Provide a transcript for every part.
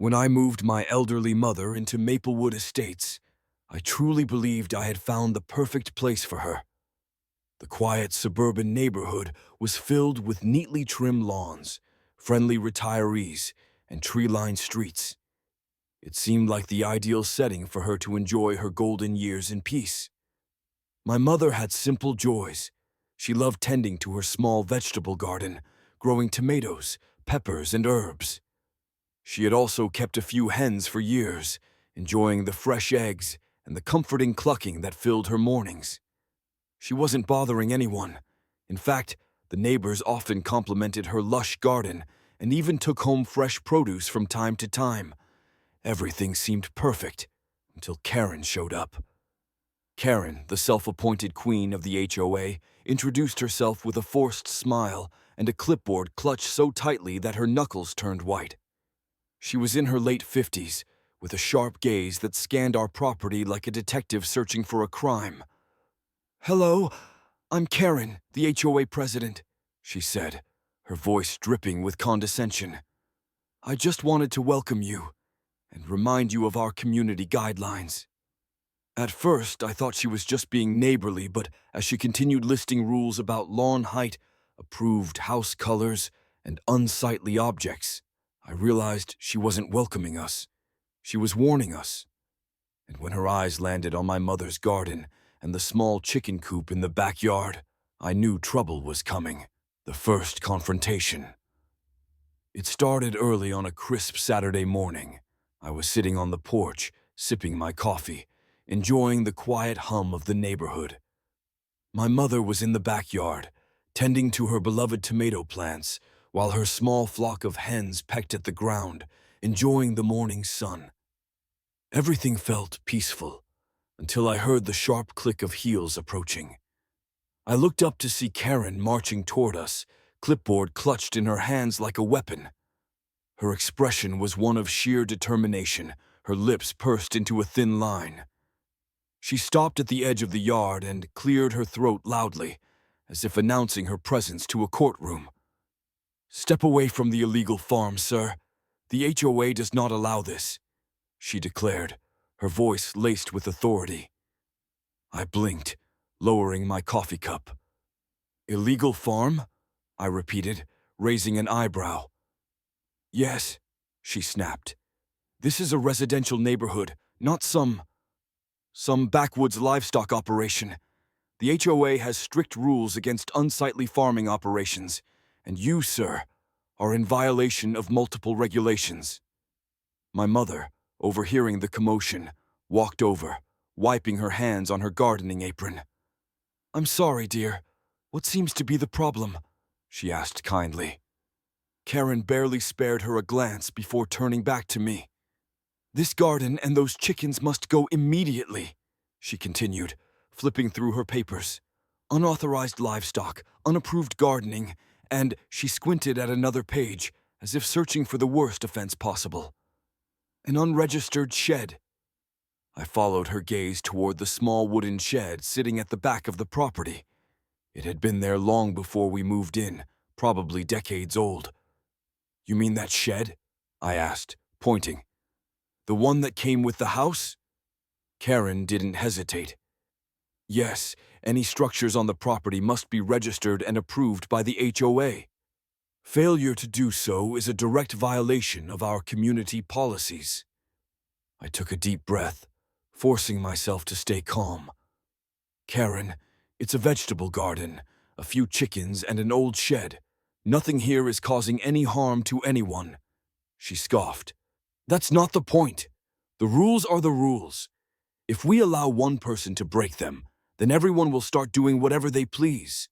When I moved my elderly mother into Maplewood Estates, I truly believed I had found the perfect place for her. The quiet suburban neighborhood was filled with neatly trimmed lawns, friendly retirees, and tree-lined streets. It seemed like the ideal setting for her to enjoy her golden years in peace. My mother had simple joys. She loved tending to her small vegetable garden, growing tomatoes, peppers, and herbs. She had also kept a few hens for years, enjoying the fresh eggs and the comforting clucking that filled her mornings. She wasn't bothering anyone. In fact, the neighbors often complimented her lush garden and even took home fresh produce from time to time. Everything seemed perfect until Karen showed up. Karen, the self-appointed queen of the HOA, introduced herself with a forced smile and a clipboard clutched so tightly that her knuckles turned white. She was in her late 50s, with a sharp gaze that scanned our property like a detective searching for a crime. "Hello, I'm Karen, the HOA president," she said, her voice dripping with condescension. "I just wanted to welcome you and remind you of our community guidelines." At first, I thought she was just being neighborly, but as she continued listing rules about lawn height, approved house colors, and unsightly objects, I realized she wasn't welcoming us. She was warning us. And when her eyes landed on my mother's garden and the small chicken coop in the backyard, I knew trouble was coming. The first confrontation. It started early on a crisp Saturday morning. I was sitting on the porch, sipping my coffee, enjoying the quiet hum of the neighborhood. My mother was in the backyard, tending to her beloved tomato plants, while her small flock of hens pecked at the ground, enjoying the morning sun. Everything felt peaceful, until I heard the sharp click of heels approaching. I looked up to see Karen marching toward us, clipboard clutched in her hands like a weapon. Her expression was one of sheer determination, her lips pursed into a thin line. She stopped at the edge of the yard and cleared her throat loudly, as if announcing her presence to a courtroom. "Step away from the illegal farm, sir. The HOA does not allow this," she declared, her voice laced with authority. I blinked, lowering my coffee cup. "Illegal farm?" I repeated, raising an eyebrow. "Yes," she snapped. "This is a residential neighborhood, not some backwoods livestock operation. The HOA has strict rules against unsightly farming operations, and you, sir, are in violation of multiple regulations." My mother, overhearing the commotion, walked over, wiping her hands on her gardening apron. "I'm sorry, dear. What seems to be the problem?" she asked kindly. Karen barely spared her a glance before turning back to me. "This garden and those chickens must go immediately," she continued, flipping through her papers. "Unauthorized livestock, unapproved gardening," and she squinted at another page, as if searching for the worst offense possible. "An unregistered shed." I followed her gaze toward the small wooden shed sitting at the back of the property. It had been there long before we moved in, probably decades old. "You mean that shed?" I asked, pointing. "The one that came with the house?" Karen didn't hesitate. "Yes, any structures on the property must be registered and approved by the HOA. Failure to do so is a direct violation of our community policies." I took a deep breath, forcing myself to stay calm. "Karen, it's a vegetable garden, a few chickens, and an old shed. Nothing here is causing any harm to anyone," she scoffed. "That's not the point. The rules are the rules. If we allow one person to break them, then everyone will start doing whatever they please.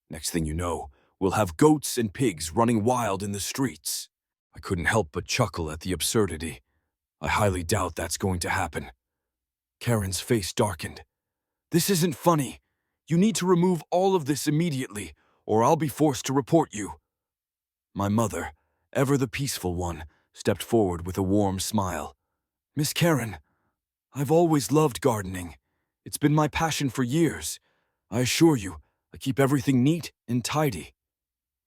Next thing you know, we'll have goats and pigs running wild in the streets." I couldn't help but chuckle at the absurdity. I highly doubt that's going to happen. Karen's face darkened. "This isn't funny. You need to remove all of this immediately, or I'll be forced to report you." My mother, ever the peaceful one, stepped forward with a warm smile. "Miss Karen, I've always loved gardening. It's been my passion for years. I assure you, I keep everything neat and tidy.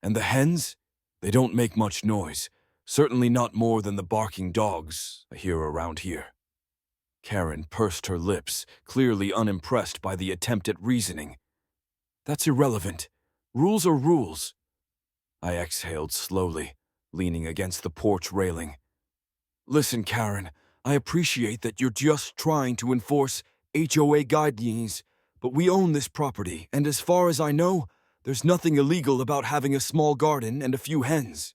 And the hens? They don't make much noise, Certainly not more than the barking dogs I hear around here. Karen pursed her lips, clearly unimpressed by the attempt at reasoning. That's irrelevant. Rules are rules. I exhaled slowly, leaning against the porch railing. Listen, Karen, I appreciate that you're just trying to enforce HOA guidelines, but we own this property, and as far as I know, there's nothing illegal about having a small garden and a few hens.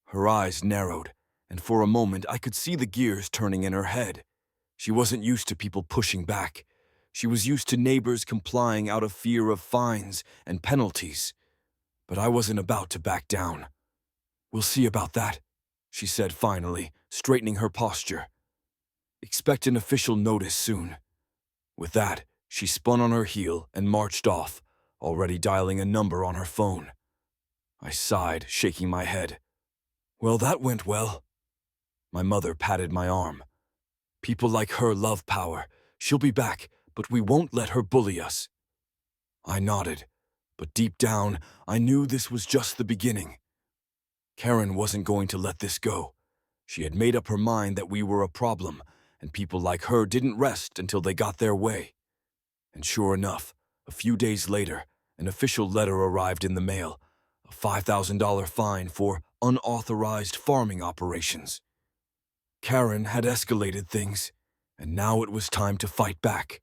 Her eyes narrowed, and for a moment I could see the gears turning in her head. She wasn't used to people pushing back. She was used to neighbors complying out of fear of fines and penalties. But I wasn't about to back down. We'll see about that, she said finally, straightening her posture. Expect an official notice soon. With that, she spun on her heel and marched off, already dialing a number on her phone. I sighed, shaking my head. Well, that went well. My mother patted my arm. People like her love power. She'll be back, but we won't let her bully us. I nodded, but deep down, I knew this was just the beginning. Karen wasn't going to let this go. She had made up her mind that we were a problem, and people like her didn't rest until they got their way. And sure enough, a few days later, an official letter arrived in the mail, a $5,000 fine for unauthorized farming operations. Karen had escalated things, and now it was time to fight back.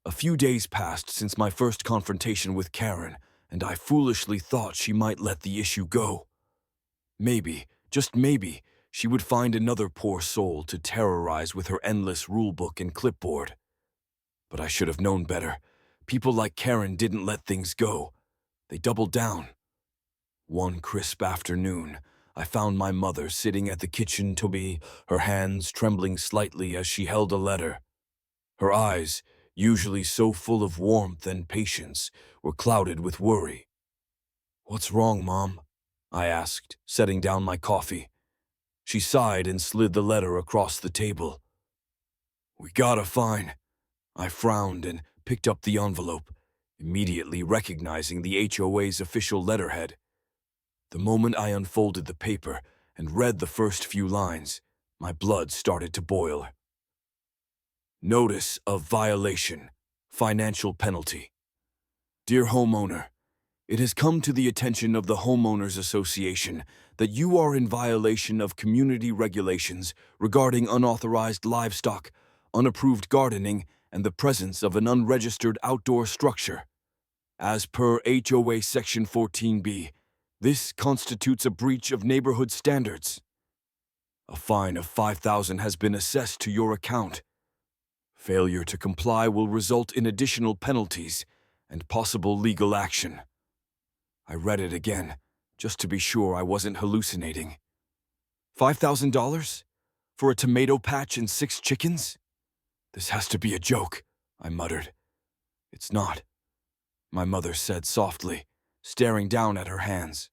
A few days passed since my first confrontation with Karen, and I foolishly thought she might let the issue go. Maybe, just maybe, she would find another poor soul to terrorize with her endless rulebook and clipboard. But I should have known better. People like Karen didn't let things go. They doubled down. One crisp afternoon, I found my mother sitting at the kitchen table, her hands trembling slightly as she held a letter. Her eyes, usually so full of warmth and patience, were clouded with worry. "What's wrong, Mom?" I asked, setting down my coffee. She sighed and slid the letter across the table. "We got a fine." I frowned and picked up the envelope, immediately recognizing the HOA's official letterhead. The moment I unfolded the paper and read the first few lines, my blood started to boil. Notice of violation. Financial penalty. Dear homeowner, it has come to the attention of the Homeowners Association that you are in violation of community regulations regarding unauthorized livestock, unapproved gardening, and the presence of an unregistered outdoor structure. As per HOA Section 14B, this constitutes a breach of neighborhood standards. A fine of $5,000 has been assessed to your account. Failure to comply will result in additional penalties and possible legal action. I read it again, just to be sure I wasn't hallucinating. $5,000? For a tomato patch and 6 chickens? This has to be a joke, I muttered. It's not, my mother said softly, staring down at her hands.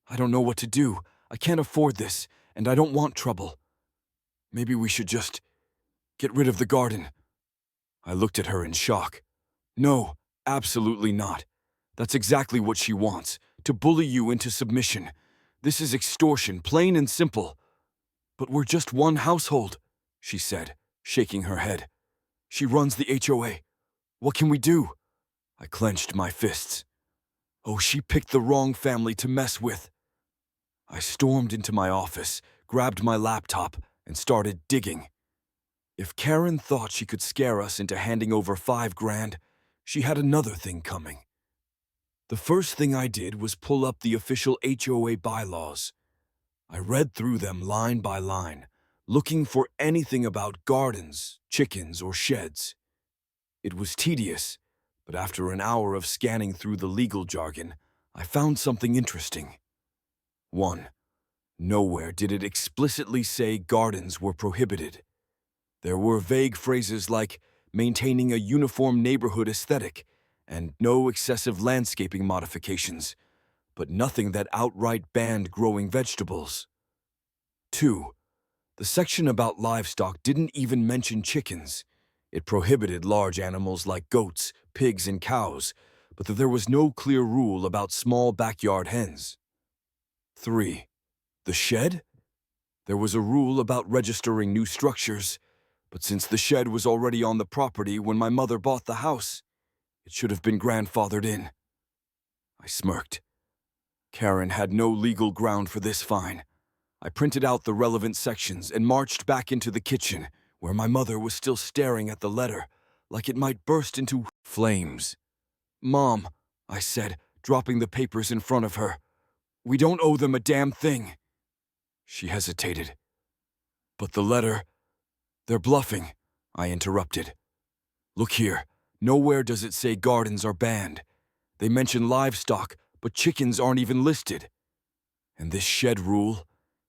I don't know what to do. I can't afford this, and I don't want trouble. Maybe we should just get rid of the garden. I looked at her in shock. No, absolutely not. That's exactly what she wants, to bully you into submission. This is extortion, plain and simple. But we're just one household, she said, shaking her head. She runs the HOA. What can we do? I clenched my fists. Oh, she picked the wrong family to mess with. I stormed into my office, grabbed my laptop, and started digging. If Karen thought she could scare us into handing over $5,000, she had another thing coming. The first thing I did was pull up the official HOA bylaws. I read through them line by line, looking for anything about gardens, chickens, or sheds. It was tedious, but after an hour of scanning through the legal jargon, I found something interesting. 1. Nowhere did it explicitly say gardens were prohibited. There were vague phrases like maintaining a uniform neighborhood aesthetic and no excessive landscaping modifications, but nothing that outright banned growing vegetables. 2. The section about livestock didn't even mention chickens. It prohibited large animals like goats, pigs, and cows, but there was no clear rule about small backyard hens. 3. The The shed? There was a rule about registering new structures, but since the shed was already on the property when my mother bought the house, it should have been grandfathered in. I smirked. Karen had no legal ground for this fine. I printed out the relevant sections and marched back into the kitchen, where my mother was still staring at the letter, like it might burst into flames. "Mom," I said, dropping the papers in front of her, "we don't owe them a damn thing." She hesitated. "But the letter, they're bluffing," I interrupted. "Look here, nowhere does it say gardens are banned. They mention livestock, but chickens aren't even listed. And this shed rule,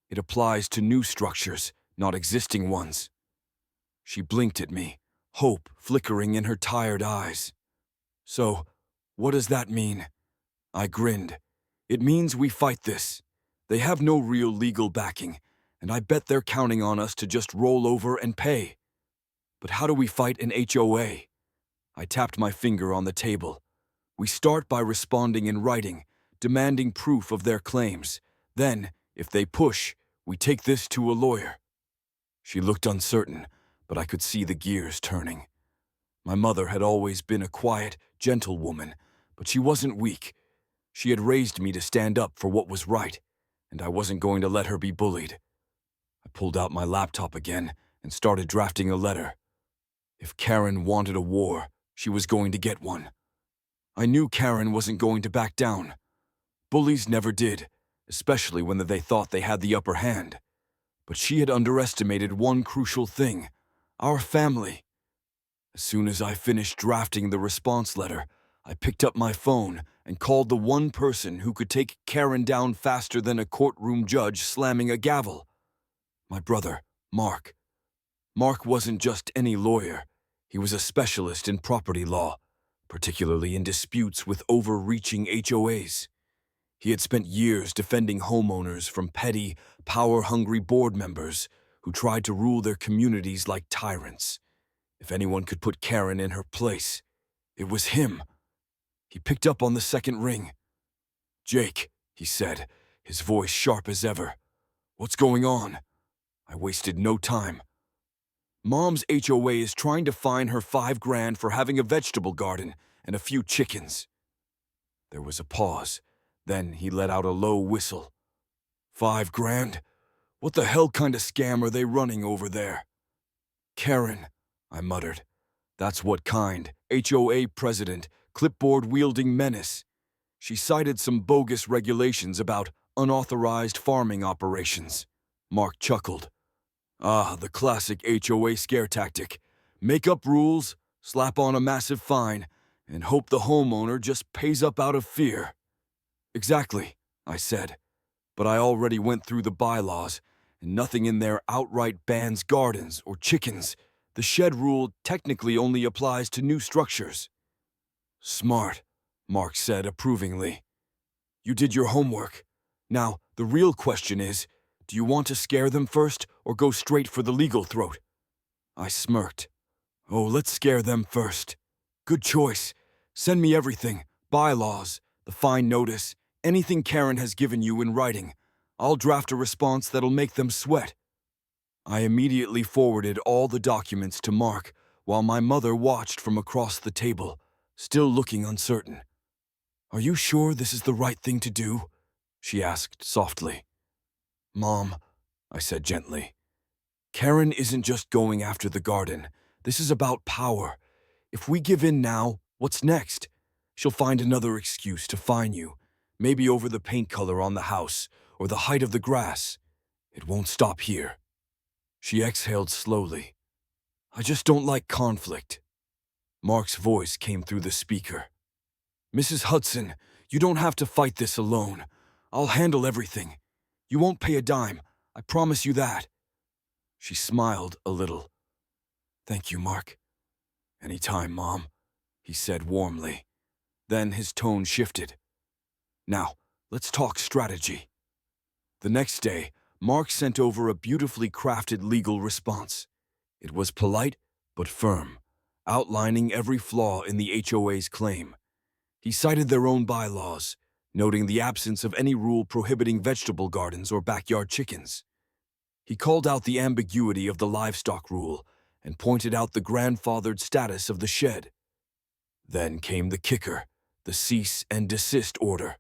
it applies to new structures, not existing ones." She blinked at me, hope flickering in her tired eyes. "So, what does that mean?" I grinned. "It means we fight this. They have no real legal backing, and I bet they're counting on us to just roll over and pay. But how do we fight an HOA? I tapped my finger on the table. "We start by responding in writing, demanding proof of their claims. Then, if they push, we take this to a lawyer." She looked uncertain, but I could see the gears turning. My mother had always been a quiet, gentle woman, but she wasn't weak. She had raised me to stand up for what was right, and I wasn't going to let her be bullied. I pulled out my laptop again and started drafting a letter. If Karen wanted a war, she was going to get one. I knew Karen wasn't going to back down. Bullies never did, especially when they thought they had the upper hand. But she had underestimated one crucial thing: our family. As soon as I finished drafting the response letter, I picked up my phone and called the one person who could take Karen down faster than a courtroom judge slamming a gavel. My brother, Mark. Mark wasn't just any lawyer. He was a specialist in property law, particularly in disputes with overreaching HOAs. He had spent years defending homeowners from petty, power-hungry board members who tried to rule their communities like tyrants. If anyone could put Karen in her place, it was him. He picked up on the second ring. "Jake," he said, his voice sharp as ever. "What's going on?" I wasted no time. "Mom's HOA is trying to fine her $5,000 for having a vegetable garden and a few chickens." There was a pause. Then he let out a low whistle. $5,000? What the hell kind of scam are they running over there?" "Karen," I muttered. "That's what kind. HOA president, clipboard-wielding menace." She cited some bogus regulations about unauthorized farming operations. Mark chuckled. "Ah, the classic HOA scare tactic. Make up rules, slap on a massive fine, and hope the homeowner just pays up out of fear." "Exactly," I said. "But I already went through the bylaws, and nothing in there outright bans gardens or chickens. The shed rule technically only applies to new structures." "Smart," Mark said approvingly. "You did your homework. Now, the real question is, do you want to scare them first or go straight for the legal throat?" I smirked. "Oh, let's scare them first." "Good choice. Send me everything, bylaws, the fine notice, anything Karen has given you in writing. I'll draft a response that'll make them sweat." I immediately forwarded all the documents to Mark while my mother watched from across the table, still looking uncertain. "Are you sure this is the right thing to do?" she asked softly. "Mom," I said gently, "Karen isn't just going after the garden. This is about power. If we give in now, what's next? She'll find another excuse to fine you, maybe over the paint color on the house or the height of the grass. It won't stop here." She exhaled slowly. "I just don't like conflict." Mark's voice came through the speaker. "Mrs. Hudson, you don't have to fight this alone. I'll handle everything. You won't pay a dime, I promise you that." She smiled a little. "Thank you, Mark." "Anytime, Mom," he said warmly. Then his tone shifted. "Now, let's talk strategy." The next day, Mark sent over a beautifully crafted legal response. It was polite but firm, outlining every flaw in the HOA's claim. He cited their own bylaws, noting the absence of any rule prohibiting vegetable gardens or backyard chickens. He called out the ambiguity of the livestock rule and pointed out the grandfathered status of the shed. Then came the kicker, the cease and desist order.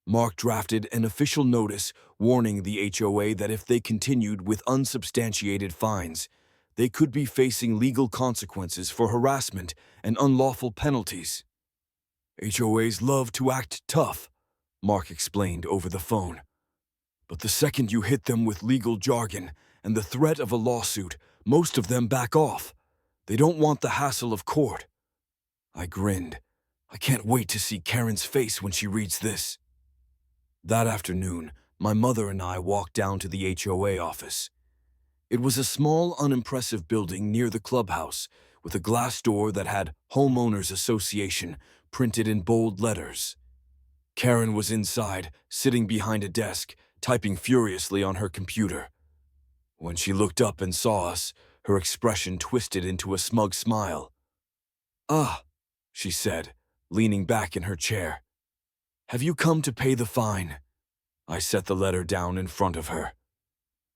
Mark drafted an official notice warning the HOA that if they continued with unsubstantiated fines, they could be facing legal consequences for harassment and unlawful penalties. HOAs love to act tough, Mark explained over the phone. But the second you hit them with legal jargon and the threat of a lawsuit, most of them back off. They don't want the hassle of court. I grinned. I can't wait to see Karen's face when she reads this. That afternoon, my mother and I walked down to the HOA office. It was a small, unimpressive building near the clubhouse with a glass door that had Homeowners Association printed in bold letters. Karen was inside, sitting behind a desk, typing furiously on her computer. When she looked up and saw us, her expression twisted into a smug smile. "Ah," she said, leaning back in her chair. "Have you come to pay the fine?" I set the letter down in front of her.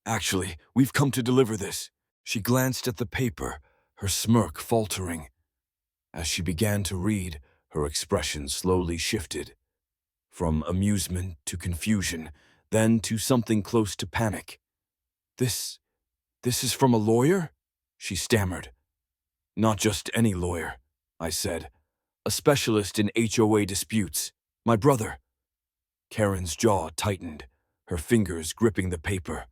"Actually, we've come to deliver this." She glanced at the paper, her smirk faltering. As she began to read, her expression slowly shifted. From amusement to confusion, then to something close to panic. This is from a lawyer?" she stammered. "Not just any lawyer," I said. "A specialist in HOA disputes. My brother." Karen's jaw tightened, her fingers gripping the paper.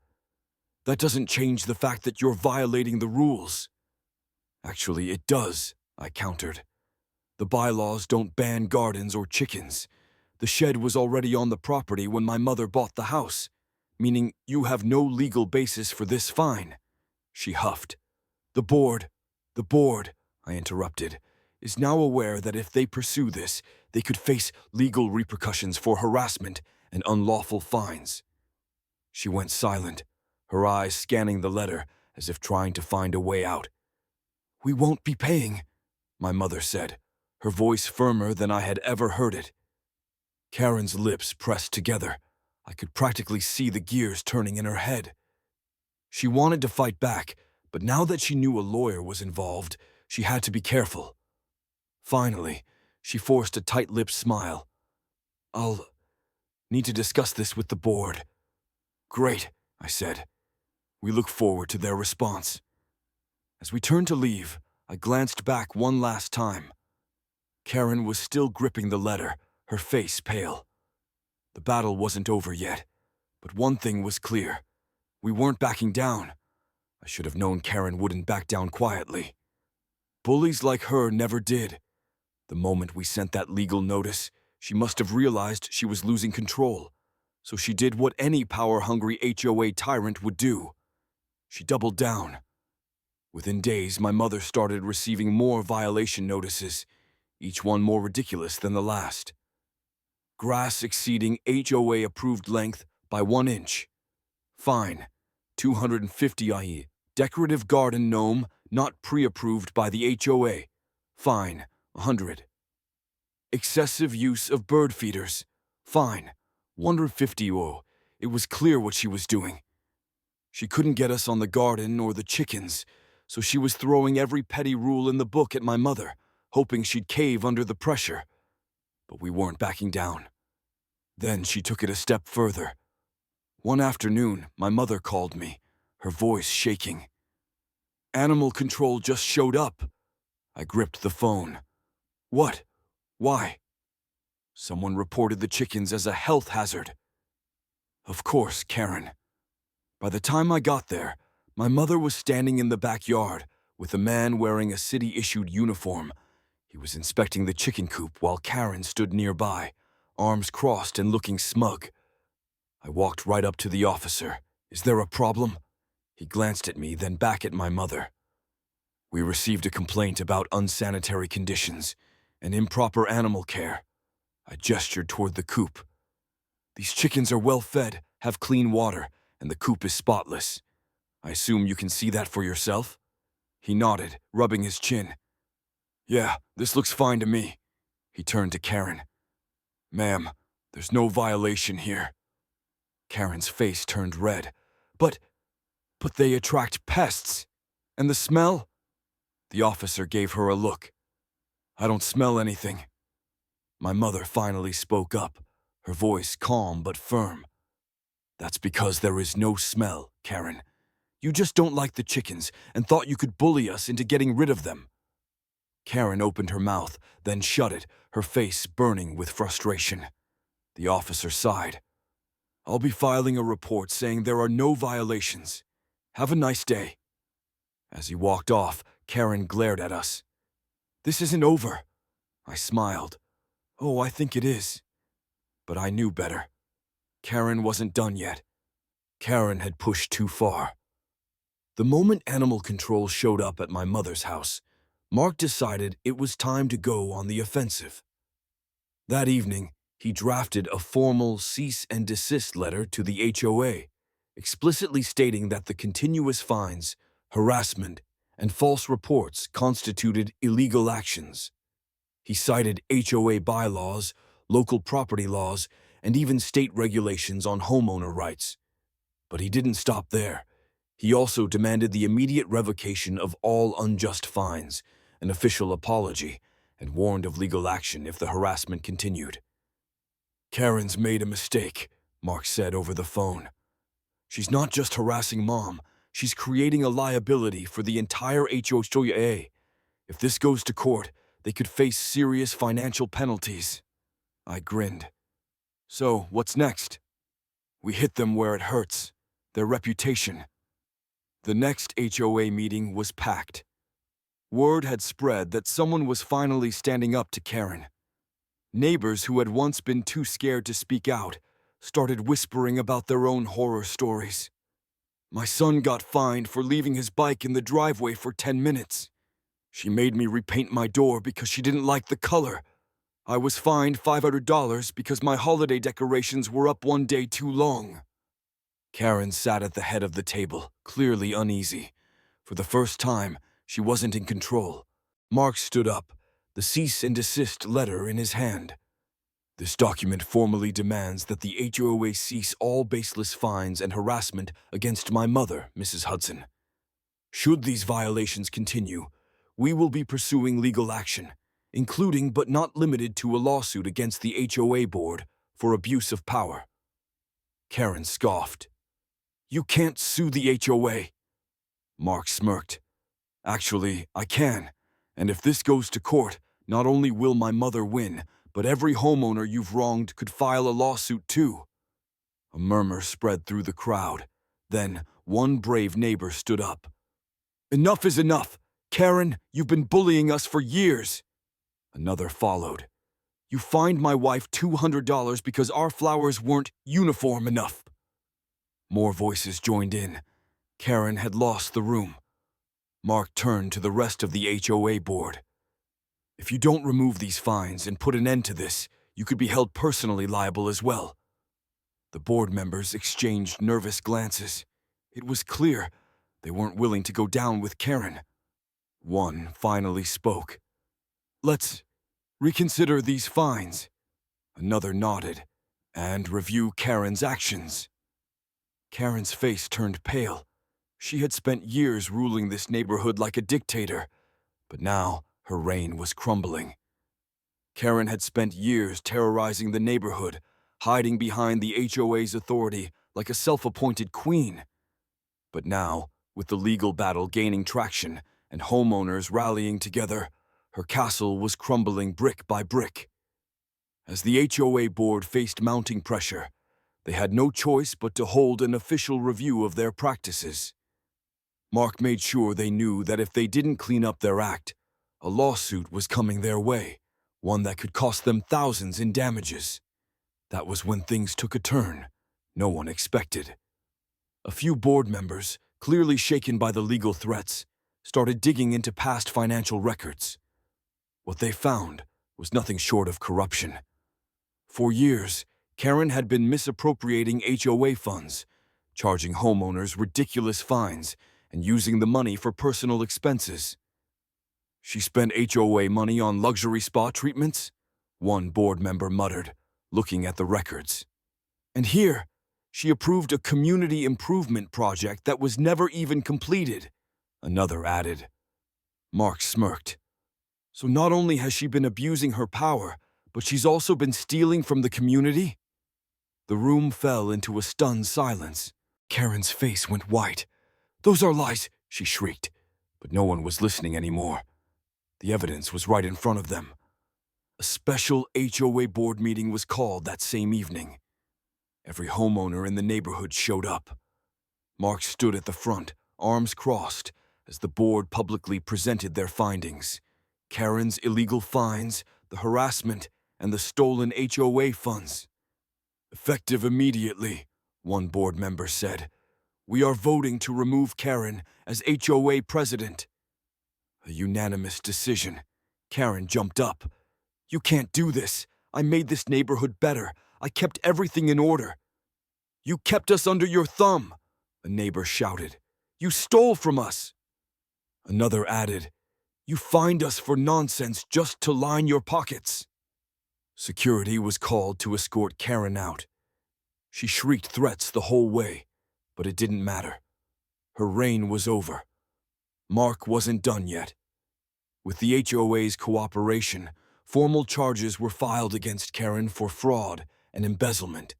"That doesn't change the fact that you're violating the rules." "Actually, it does," I countered. "The bylaws don't ban gardens or chickens. The shed was already on the property when my mother bought the house, meaning you have no legal basis for this fine." She huffed. The board," I interrupted, "is now aware that if they pursue this, they could face legal repercussions for harassment and unlawful fines." She went silent, her eyes scanning the letter as if trying to find a way out. "We won't be paying," my mother said, her voice firmer than I had ever heard it. Karen's lips pressed together. I could practically see the gears turning in her head. She wanted to fight back, but now that she knew a lawyer was involved, she had to be careful. Finally, she forced a tight-lipped smile. "I'll need to discuss this with the board." "Great," I said. "We look forward to their response." As we turned to leave, I glanced back one last time. Karen was still gripping the letter, her face pale. The battle wasn't over yet, but one thing was clear. We weren't backing down. I should have known Karen wouldn't back down quietly. Bullies like her never did. The moment we sent that legal notice, she must have realized she was losing control, so she did what any power-hungry HOA tyrant would do. She doubled down. Within days, my mother started receiving more violation notices, each one more ridiculous than the last. Grass exceeding HOA-approved length by 1 inch. Fine, 250 IE. Decorative garden gnome not pre-approved by the HOA. Fine, 100. Excessive use of bird feeders. Fine, 150 O. It was clear what she was doing. She couldn't get us on the garden or the chickens, so she was throwing every petty rule in the book at my mother, hoping she'd cave under the pressure. But we weren't backing down. Then she took it a step further. One afternoon, my mother called me, her voice shaking. "Animal control just showed up." I gripped the phone. "What? Why?" "Someone reported the chickens as a health hazard." Of course, Karen. By the time I got there, my mother was standing in the backyard with a man wearing a city-issued uniform. He was inspecting the chicken coop while Karen stood nearby, arms crossed and looking smug. I walked right up to the officer. "Is there a problem?" He glanced at me, then back at my mother. "We received a complaint about unsanitary conditions and improper animal care." I gestured toward the coop. "These chickens are well fed, have clean water, and the coop is spotless. I assume you can see that for yourself?" He nodded, rubbing his chin. "Yeah, this looks fine to me." He turned to Karen. "Ma'am, There's no violation here. Karen's face turned red. But they attract pests. And the smell? The officer gave her a look. I don't smell anything. My mother finally spoke up, her voice calm but firm. That's because there is no smell, Karen. You just don't like the chickens and thought you could bully us into getting rid of them. Karen opened her mouth, then shut it, her face burning with frustration. The officer sighed. I'll be filing a report saying there are no violations. Have a nice day. As he walked off, Karen glared at us. This isn't over. I smiled. Oh, I think it is. But I knew better. Karen wasn't done yet. Karen had pushed too far. The moment animal control showed up at my mother's house, Mark decided it was time to go on the offensive. That evening, he drafted a formal cease and desist letter to the HOA, explicitly stating that the continuous fines, harassment, and false reports constituted illegal actions. He cited HOA bylaws, local property laws, and even state regulations on homeowner rights. But he didn't stop there. He also demanded the immediate revocation of all unjust fines, an official apology, and warned of legal action if the harassment continued. Karen's made a mistake, Mark said over the phone. She's not just harassing Mom, she's creating a liability for the entire HOA. If this goes to court, they could face serious financial penalties. I grinned. So, what's next? We hit them where it hurts, their reputation. The next HOA meeting was packed. Word had spread that someone was finally standing up to Karen. Neighbors who had once been too scared to speak out started whispering about their own horror stories. My son got fined for leaving his bike in the driveway for 10 minutes. She made me repaint my door because she didn't like the color. I was fined $500 because my holiday decorations were up one day too long. Karen sat at the head of the table, clearly uneasy. For the first time, she wasn't in control. Mark stood up, the cease and desist letter in his hand. This document formally demands that the HOA cease all baseless fines and harassment against my mother, Mrs. Hudson. Should these violations continue, we will be pursuing legal action, including but not limited to a lawsuit against the HOA board for abuse of power. Karen scoffed. You can't sue the HOA. Mark smirked. Actually, I can, and if this goes to court, not only will my mother win, but every homeowner you've wronged could file a lawsuit too. A murmur spread through the crowd. Then, one brave neighbor stood up. Enough is enough! Karen, you've been bullying us for years! Another followed. You fined my wife $200 because our flowers weren't uniform enough. More voices joined in. Karen had lost the room. Mark turned to the rest of the HOA board. If you don't remove these fines and put an end to this, you could be held personally liable as well. The board members exchanged nervous glances. It was clear they weren't willing to go down with Karen. One finally spoke. Let's reconsider these fines. Another nodded. And review Karen's actions. Karen's face turned pale. She had spent years ruling this neighborhood like a dictator, but now her reign was crumbling. Karen had spent years terrorizing the neighborhood, hiding behind the HOA's authority like a self-appointed queen. But now, with the legal battle gaining traction and homeowners rallying together, her castle was crumbling brick by brick. As the HOA board faced mounting pressure, they had no choice but to hold an official review of their practices. Mark made sure they knew that if they didn't clean up their act, a lawsuit was coming their way, one that could cost them thousands in damages. That was when things took a turn no one expected. A few board members, clearly shaken by the legal threats, started digging into past financial records. What they found was nothing short of corruption. For years, Karen had been misappropriating HOA funds, charging homeowners ridiculous fines and using the money for personal expenses. She spent HOA money on luxury spa treatments? One board member muttered. looking at the records. And here, she approved a community improvement project that was never even completed, another added. Mark smirked. So not only has she been abusing her power, but she's also been stealing from the community? The room fell into a stunned silence. Karen's face went white. "Those are lies," she shrieked. But no one was listening anymore. The evidence was right in front of them. A special HOA board meeting was called that same evening. Every homeowner in the neighborhood showed up. Mark stood at the front, arms crossed, as the board publicly presented their findings. Karen's illegal fines, the harassment, and the stolen HOA funds. "Effective immediately," one board member said. "We are voting to remove Karen as HOA president." A unanimous decision. Karen jumped up. "You can't do this. I made this neighborhood better. I kept everything in order." "You kept us under your thumb," a neighbor shouted. "You stole from us." Another added, "You fined us for nonsense just to line your pockets." Security was called to escort Karen out. She shrieked threats the whole way, but it didn't matter. Her reign was over. Mark wasn't done yet. With the HOA's cooperation, formal charges were filed against Karen for fraud and embezzlement.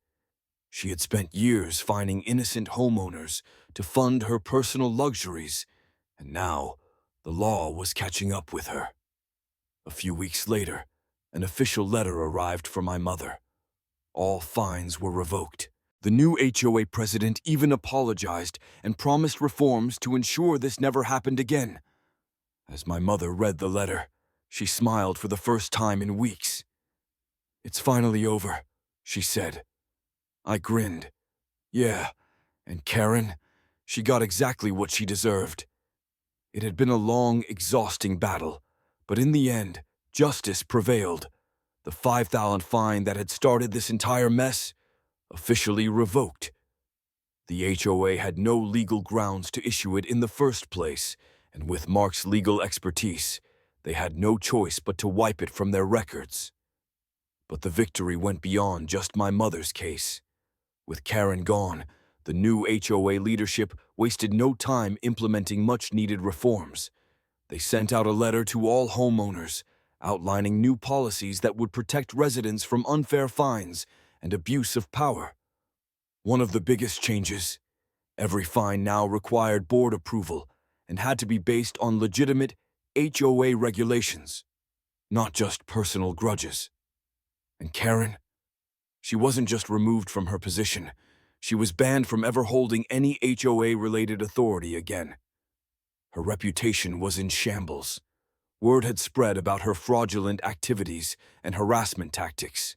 She had spent years fining innocent homeowners to fund her personal luxuries, and now the law was catching up with her. A few weeks later, an official letter arrived for my mother. All fines were revoked. The new HOA president even apologized and promised reforms to ensure this never happened again. As my mother read the letter, she smiled for the first time in weeks. "It's finally over," she said. I grinned. Yeah, and Karen, she got exactly what she deserved. It had been a long, exhausting battle, but in the end, justice prevailed. The $5,000 fine that had started this entire mess, officially revoked. The HOA had no legal grounds to issue it in the first place, and with Mark's legal expertise, they had no choice but to wipe it from their records. But the victory went beyond just my mother's case. With Karen gone, the new HOA leadership wasted no time implementing much-needed reforms. They sent out a letter to all homeowners, outlining new policies that would protect residents from unfair fines and abuse of power. One of the biggest changes, every fine now required board approval and had to be based on legitimate HOA regulations, not just personal grudges. And Karen? She wasn't just removed from her position, she was banned from ever holding any HOA-related authority again. Her reputation was in shambles. Word had spread about her fraudulent activities and harassment tactics.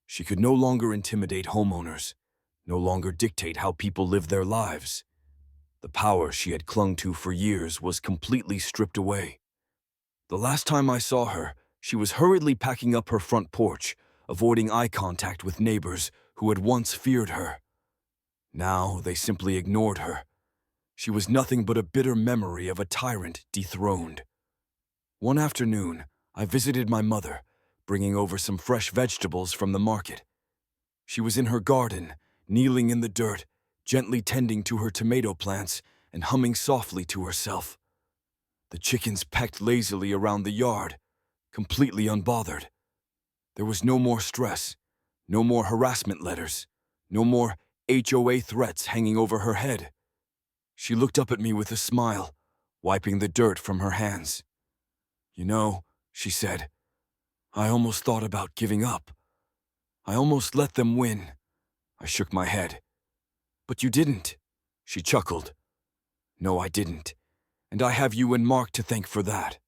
She could no longer intimidate homeowners, no longer dictate how people lived their lives. The power she had clung to for years was completely stripped away. The last time I saw her, she was hurriedly packing up her front porch, avoiding eye contact with neighbors who had once feared her. Now they simply ignored her. She was nothing but a bitter memory of a tyrant dethroned. One afternoon, I visited my mother, bringing over some fresh vegetables from the market. She was in her garden, kneeling in the dirt, gently tending to her tomato plants and humming softly to herself. The chickens pecked lazily around the yard, completely unbothered. There was no more stress, no more harassment letters, no more HOA threats hanging over her head. She looked up at me with a smile, wiping the dirt from her hands. "You know," she said, "I almost thought about giving up. I almost let them win." I shook my head. "But you didn't," she chuckled. "No, I didn't, and I have you and Mark to thank for that."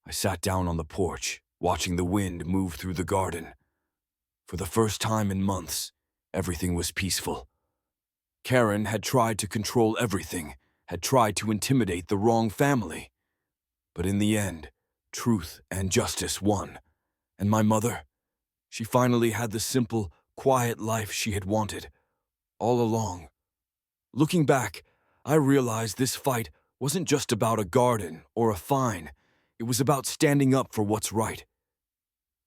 I sat down on the porch, watching the wind move through the garden. For the first time in months, everything was peaceful. Karen had tried to control everything, had tried to intimidate the wrong family. But in the end, truth and justice won. And my mother? She finally had the simple, quiet life she had wanted, all along. Looking back, I realized this fight wasn't just about a garden or a fine. It was about standing up for what's right.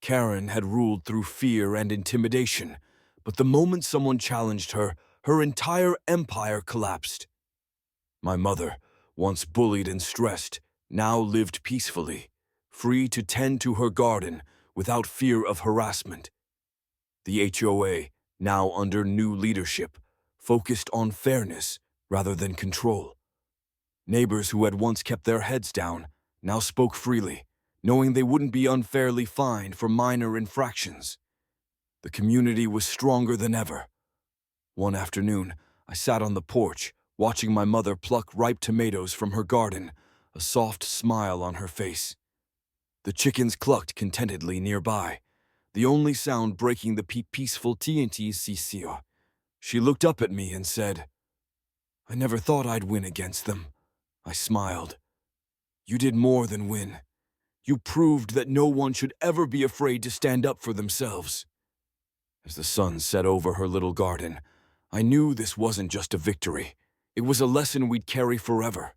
Karen had ruled through fear and intimidation, but the moment someone challenged her, her entire empire collapsed. My mother, once bullied and stressed, now lived peacefully, free to tend to her garden without fear of harassment. The HOA, now under new leadership, focused on fairness rather than control. Neighbors who had once kept their heads down now spoke freely, knowing they wouldn't be unfairly fined for minor infractions. The community was stronger than ever. One afternoon, I sat on the porch, watching my mother pluck ripe tomatoes from her garden, a soft smile on her face. The chickens clucked contentedly nearby, the only sound breaking the peaceful TNT CCO. She looked up at me and said, "I never thought I'd win against them." I smiled. "You did more than win. You proved that no one should ever be afraid to stand up for themselves." As the sun set over her little garden, I knew this wasn't just a victory. It was a lesson we'd carry forever.